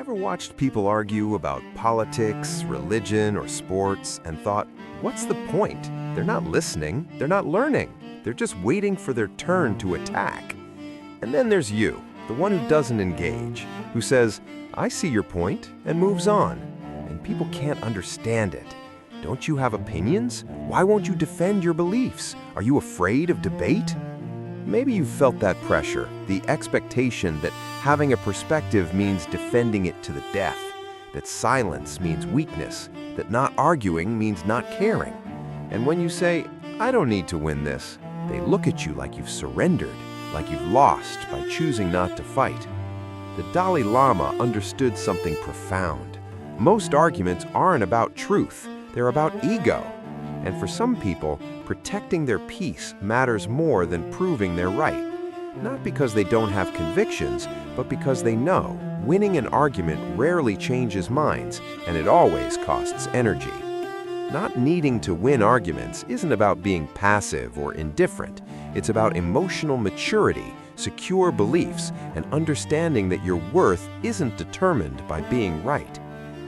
ever watched people argue about politics, religion, or sports and thought, what's the point? They're not listening, they're not learning, they're just waiting for their turn to attack. And then there's you, the one who doesn't engage, who says, I see your point, and moves on. And people can't understand it. Don't you have opinions? Why won't you defend your beliefs? Are you afraid of debate? Maybe you've felt that pressure, the expectation that having a perspective means defending it to the death, that silence means weakness, that not arguing means not caring. And when you say, I don't need to win this, they look at you like you've surrendered, like you've lost by choosing not to fight. The Dalai Lama understood something profound. Most arguments aren't about truth, they're about ego. And for some people, protecting their peace matters more than proving they're right. Not because they don't have convictions, but because they know winning an argument rarely changes minds, and it always costs energy. Not needing to win arguments isn't about being passive or indifferent. It's about emotional maturity, secure beliefs, and understanding that your worth isn't determined by being right.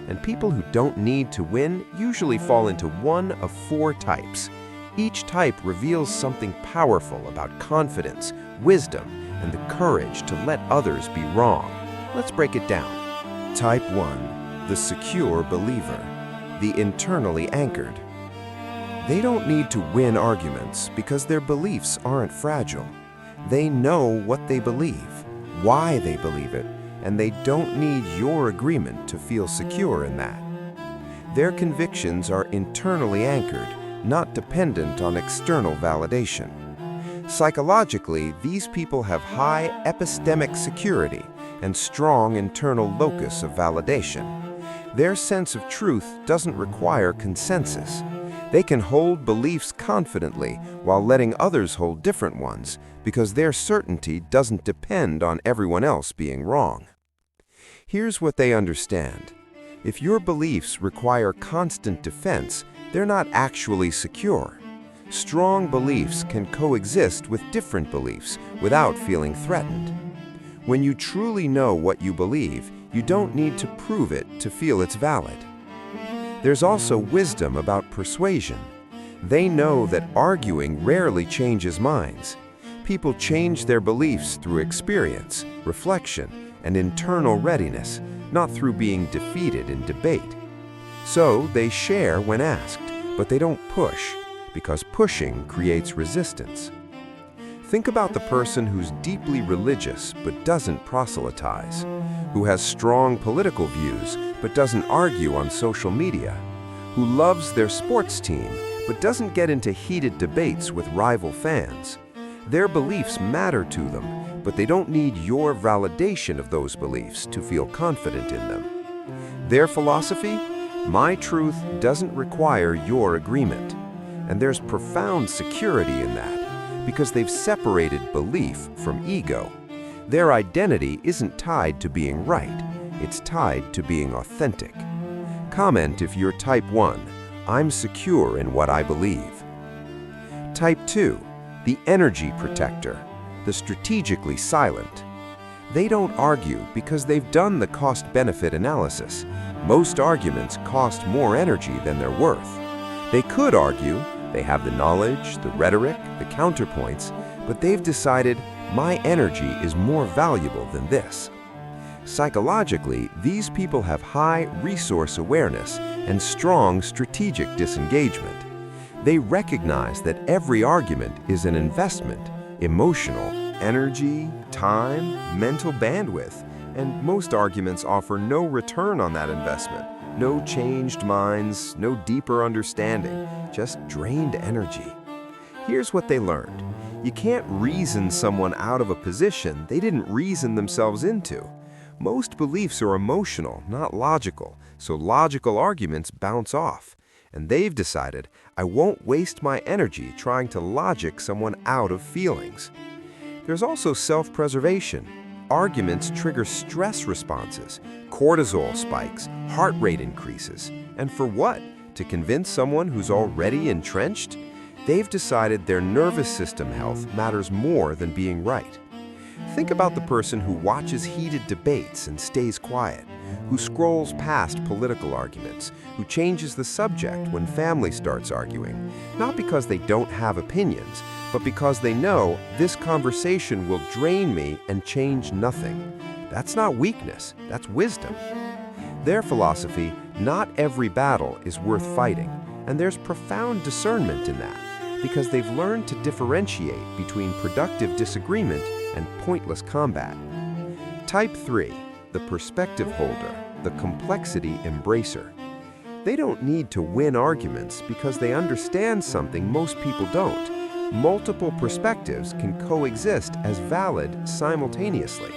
And people who don't need to win usually fall into one of four types. Each type reveals something powerful about confidence, wisdom, and the courage to let others be wrong. Let's break it down. Type 1, the secure believer, the internally anchored. They don't need to win arguments because their beliefs aren't fragile. They know what they believe, why they believe it, and they don't need your agreement to feel secure in that. Their convictions are internally anchored, not dependent on external validation. Psychologically, these people have high epistemic security and strong internal locus of validation. Their sense of truth doesn't require consensus. They can hold beliefs confidently while letting others hold different ones because their certainty doesn't depend on everyone else being wrong. Here's what they understand. If your beliefs require constant defense, they're not actually secure. Strong beliefs can coexist with different beliefs without feeling threatened. When you truly know what you believe, you don't need to prove it to feel it's valid. There's also wisdom about persuasion. They know that arguing rarely changes minds. People change their beliefs through experience, reflection, and internal readiness, not through being defeated in debate. So they share when asked, but they don't push, because pushing creates resistance. Think about the person who's deeply religious but doesn't proselytize, who has strong political views but doesn't argue on social media, who loves their sports team but doesn't get into heated debates with rival fans. Their beliefs matter to them, but they don't need your validation of those beliefs to feel confident in them. Their philosophy? My truth doesn't require your agreement. And there's profound security in that, because they've separated belief from ego. Their identity isn't tied to being right, it's tied to being authentic. Comment if you're type 1, I'm secure in what I believe. Type 2, the energy protector, the strategically silent. They don't argue because they've done the cost-benefit analysis. Most arguments cost more energy than they're worth. They could argue, they have the knowledge, the rhetoric, the counterpoints, but they've decided, my energy is more valuable than this. Psychologically, these people have high resource awareness and strong strategic disengagement. They recognize that every argument is an investment, emotional, energy, time, mental bandwidth, and most arguments offer no return on that investment. No changed minds, no deeper understanding, just drained energy. Here's what they learned. You can't reason someone out of a position they didn't reason themselves into. Most beliefs are emotional, not logical, so logical arguments bounce off. And they've decided, I won't waste my energy trying to logic someone out of feelings. There's also self-preservation. Arguments trigger stress responses, cortisol spikes, heart rate increases. And for what? To convince someone who's already entrenched? They've decided their nervous system health matters more than being right. Think about the person who watches heated debates and stays quiet, who scrolls past political arguments, who changes the subject when family starts arguing, not because they don't have opinions, but because they know this conversation will drain me and change nothing. That's not weakness, that's wisdom. Their philosophy, not every battle is worth fighting, and there's profound discernment in that, because they've learned to differentiate between productive disagreement and pointless combat. Type 3, the perspective holder, the complexity embracer. They don't need to win arguments because they understand something most people don't. Multiple perspectives can coexist as valid simultaneously.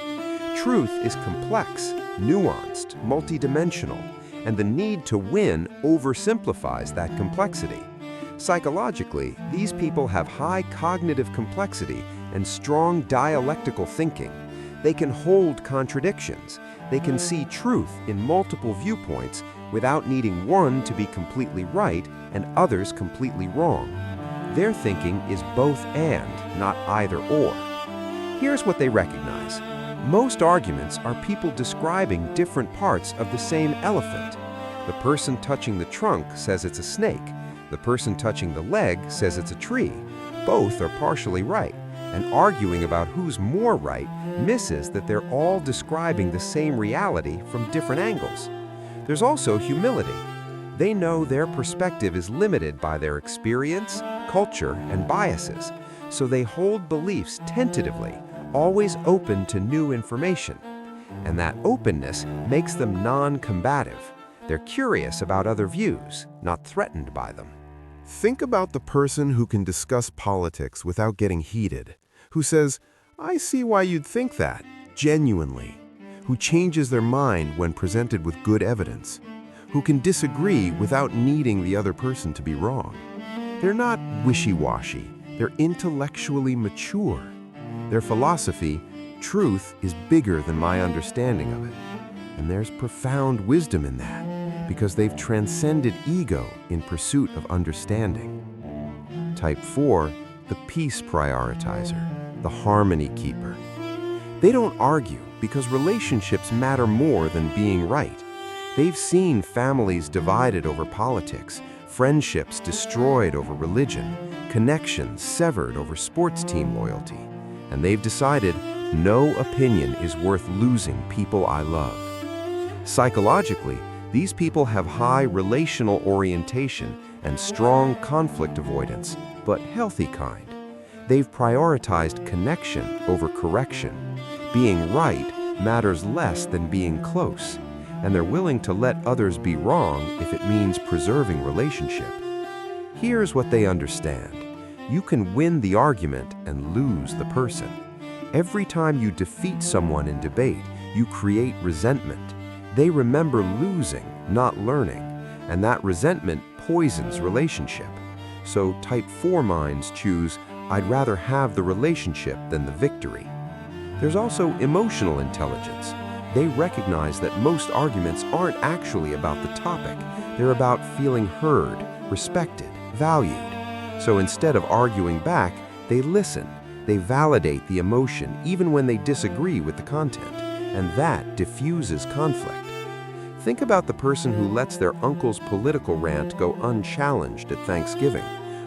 Truth is complex, nuanced, multidimensional, and the need to win oversimplifies that complexity. Psychologically, these people have high cognitive complexity and strong dialectical thinking. They can hold contradictions. They can see truth in multiple viewpoints without needing one to be completely right and others completely wrong. Their thinking is both and, not either or. Here's what they recognize. Most arguments are people describing different parts of the same elephant. The person touching the trunk says it's a snake. The person touching the leg says it's a tree. Both are partially right, and arguing about who's more right misses that they're all describing the same reality from different angles. There's also humility. They know their perspective is limited by their experience, culture, and biases, so they hold beliefs tentatively, always open to new information. And that openness makes them non-combative. They're curious about other views, not threatened by them. Think about the person who can discuss politics without getting heated, who says, "I see why you'd think that," genuinely, who changes their mind when presented with good evidence, who can disagree without needing the other person to be wrong. They're not wishy-washy, they're intellectually mature. Their philosophy, truth is bigger than my understanding of it. And there's profound wisdom in that, because they've transcended ego in pursuit of understanding. Type 4, the peace prioritizer, the harmony keeper. They don't argue because relationships matter more than being right. They've seen families divided over politics, friendships destroyed over religion, connections severed over sports team loyalty. And they've decided no opinion is worth losing people I love. Psychologically, these people have high relational orientation and strong conflict avoidance, but healthy kind. They've prioritized connection over correction. Being right matters less than being close, and they're willing to let others be wrong if it means preserving relationship. Here's what they understand. You can win the argument and lose the person. Every time you defeat someone in debate, you create resentment. They remember losing, not learning, and that resentment poisons relationship. So type 4 minds choose, "I'd rather have the relationship than the victory." There's also emotional intelligence. They recognize that most arguments aren't actually about the topic. They're about feeling heard, respected, valued. So instead of arguing back, they listen. They validate the emotion even when they disagree with the content, and that diffuses conflict. Think about the person who lets their uncle's political rant go unchallenged at Thanksgiving,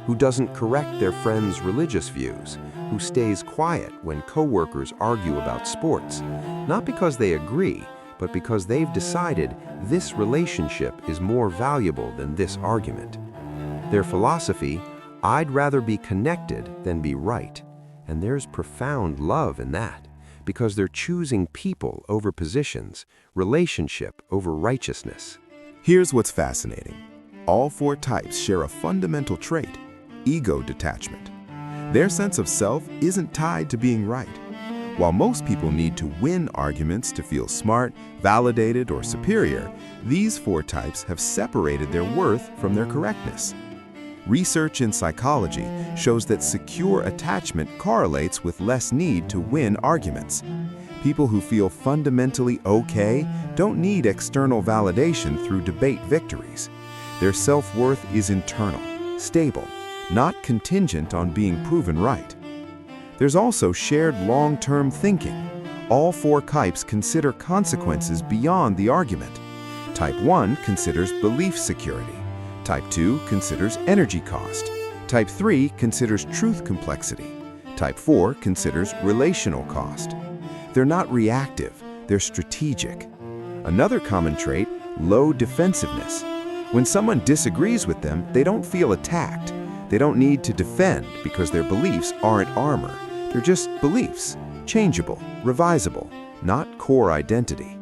who doesn't correct their friend's religious views, who stays quiet when coworkers argue about sports, not because they agree, but because they've decided this relationship is more valuable than this argument. Their philosophy, "I'd rather be connected than be right," and there's profound love in that, because they're choosing people over positions, relationship over righteousness. Here's what's fascinating. All 4 types share a fundamental trait: ego detachment. Their sense of self isn't tied to being right. While most people need to win arguments to feel smart, validated, or superior, these 4 types have separated their worth from their correctness. Research in psychology shows that secure attachment correlates with less need to win arguments. People who feel fundamentally okay don't need external validation through debate victories. Their self-worth is internal, stable, not contingent on being proven right. There's also shared long-term thinking. All four types consider consequences beyond the argument. Type 1 considers belief security. Type 2 considers energy cost. Type 3 considers truth complexity. Type 4 considers relational cost. They're not reactive, they're strategic. Another common trait, low defensiveness. When someone disagrees with them, they don't feel attacked. They don't need to defend because their beliefs aren't armor. They're just beliefs, changeable, revisable, not core identity.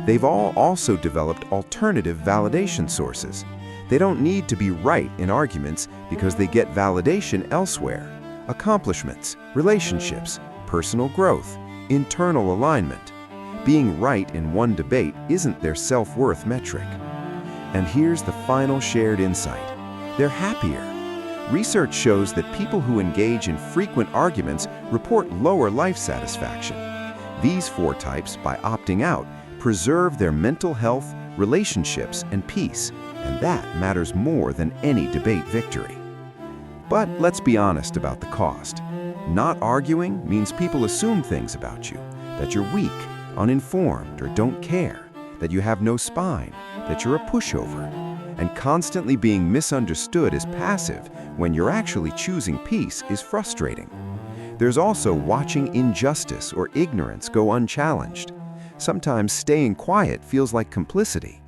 They've all also developed alternative validation sources. They don't need to be right in arguments because they get validation elsewhere. Accomplishments, relationships, personal growth, internal alignment. Being right in one debate isn't their self-worth metric. And here's the final shared insight. They're happier. Research shows that people who engage in frequent arguments report lower life satisfaction. These four types, by opting out, preserve their mental health, relationships, and peace, and that matters more than any debate victory. But let's be honest about the cost. Not arguing means people assume things about you, that you're weak, uninformed, or don't care, that you have no spine, that you're a pushover. And constantly being misunderstood as passive when you're actually choosing peace is frustrating. There's also watching injustice or ignorance go unchallenged. Sometimes staying quiet feels like complicity.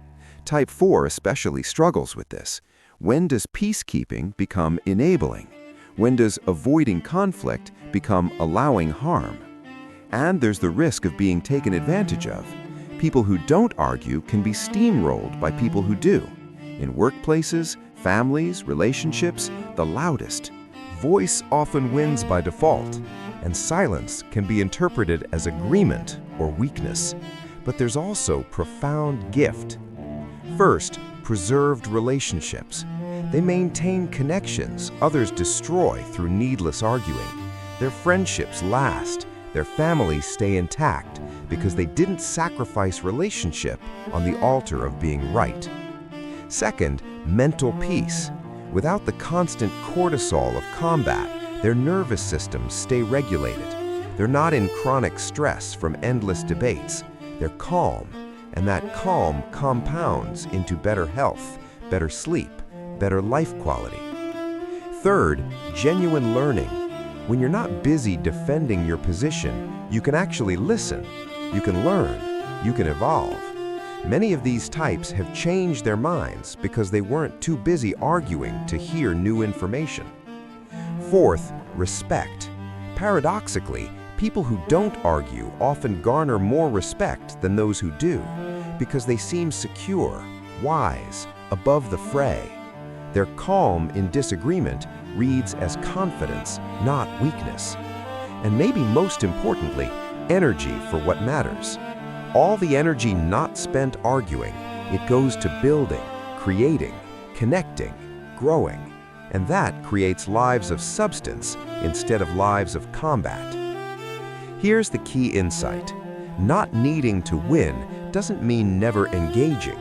Type 4 especially struggles with this. When does peacekeeping become enabling? When does avoiding conflict become allowing harm? And there's the risk of being taken advantage of. People who don't argue can be steamrolled by people who do. In workplaces, families, relationships, the loudest. Voice often wins by default, and silence can be interpreted as agreement or weakness. But there's also profound gift. First, preserved relationships. They maintain connections others destroy through needless arguing. Their friendships last. Their families stay intact because they didn't sacrifice relationship on the altar of being right. Second, mental peace. Without the constant cortisol of combat, their nervous systems stay regulated. They're not in chronic stress from endless debates. They're calm, and that calm compounds into better health, better sleep, better life quality. Third, genuine learning. When you're not busy defending your position, you can actually listen, you can learn, you can evolve. Many of these types have changed their minds because they weren't too busy arguing to hear new information. Fourth, respect. Paradoxically, people who don't argue often garner more respect than those who do because they seem secure, wise, above the fray. Their calm in disagreement reads as confidence, not weakness. And maybe most importantly, energy for what matters. All the energy not spent arguing, it goes to building, creating, connecting, growing. And that creates lives of substance instead of lives of combat. Here's the key insight. Not needing to win doesn't mean never engaging.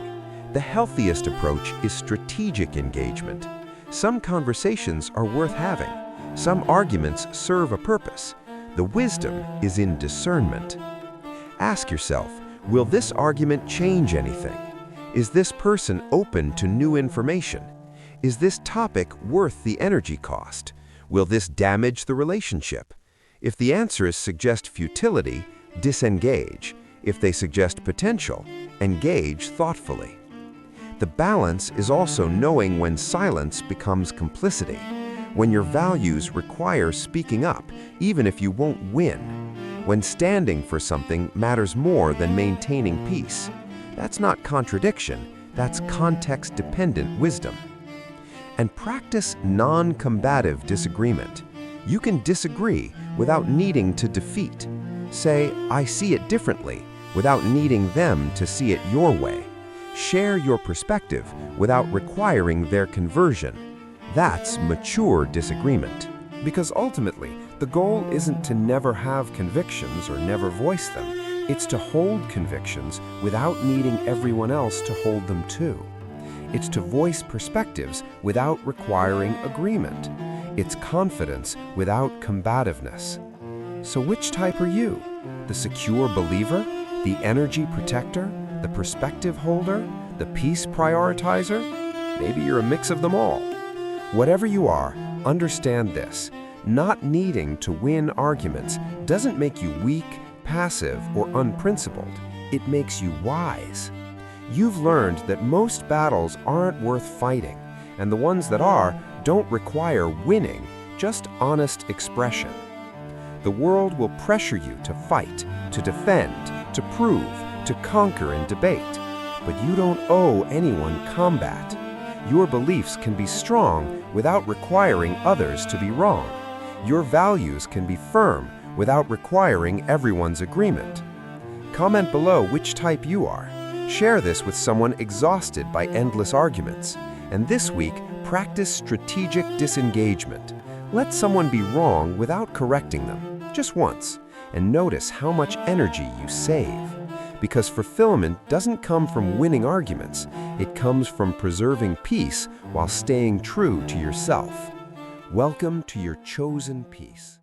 The healthiest approach is strategic engagement. Some conversations are worth having. Some arguments serve a purpose. The wisdom is in discernment. Ask yourself, will this argument change anything? Is this person open to new information? Is this topic worth the energy cost? Will this damage the relationship? If the answers suggest futility, disengage. If they suggest potential, engage thoughtfully. The balance is also knowing when silence becomes complicity, when your values require speaking up, even if you won't win, when standing for something matters more than maintaining peace. That's not contradiction, that's context-dependent wisdom. And practice non-combative disagreement. You can disagree without needing to defeat. Say, I see it differently, without needing them to see it your way. Share your perspective without requiring their conversion. That's mature disagreement. Because ultimately, the goal isn't to never have convictions or never voice them. It's to hold convictions without needing everyone else to hold them too. It's to voice perspectives without requiring agreement. It's confidence without combativeness. So which type are you? The secure believer? The energy protector? The perspective holder? The peace prioritizer? Maybe you're a mix of them all. Whatever you are, understand this. Not needing to win arguments doesn't make you weak, passive, or unprincipled. It makes you wise. You've learned that most battles aren't worth fighting, and the ones that are don't require winning, just honest expression. The world will pressure you to fight, to defend, to prove, to conquer in debate. But you don't owe anyone combat. Your beliefs can be strong without requiring others to be wrong. Your values can be firm without requiring everyone's agreement. Comment below which type you are. Share this with someone exhausted by endless arguments. And this week, practice strategic disengagement. Let someone be wrong without correcting them, just once, and notice how much energy you save. Because fulfillment doesn't come from winning arguments, it comes from preserving peace while staying true to yourself. Welcome to your chosen peace.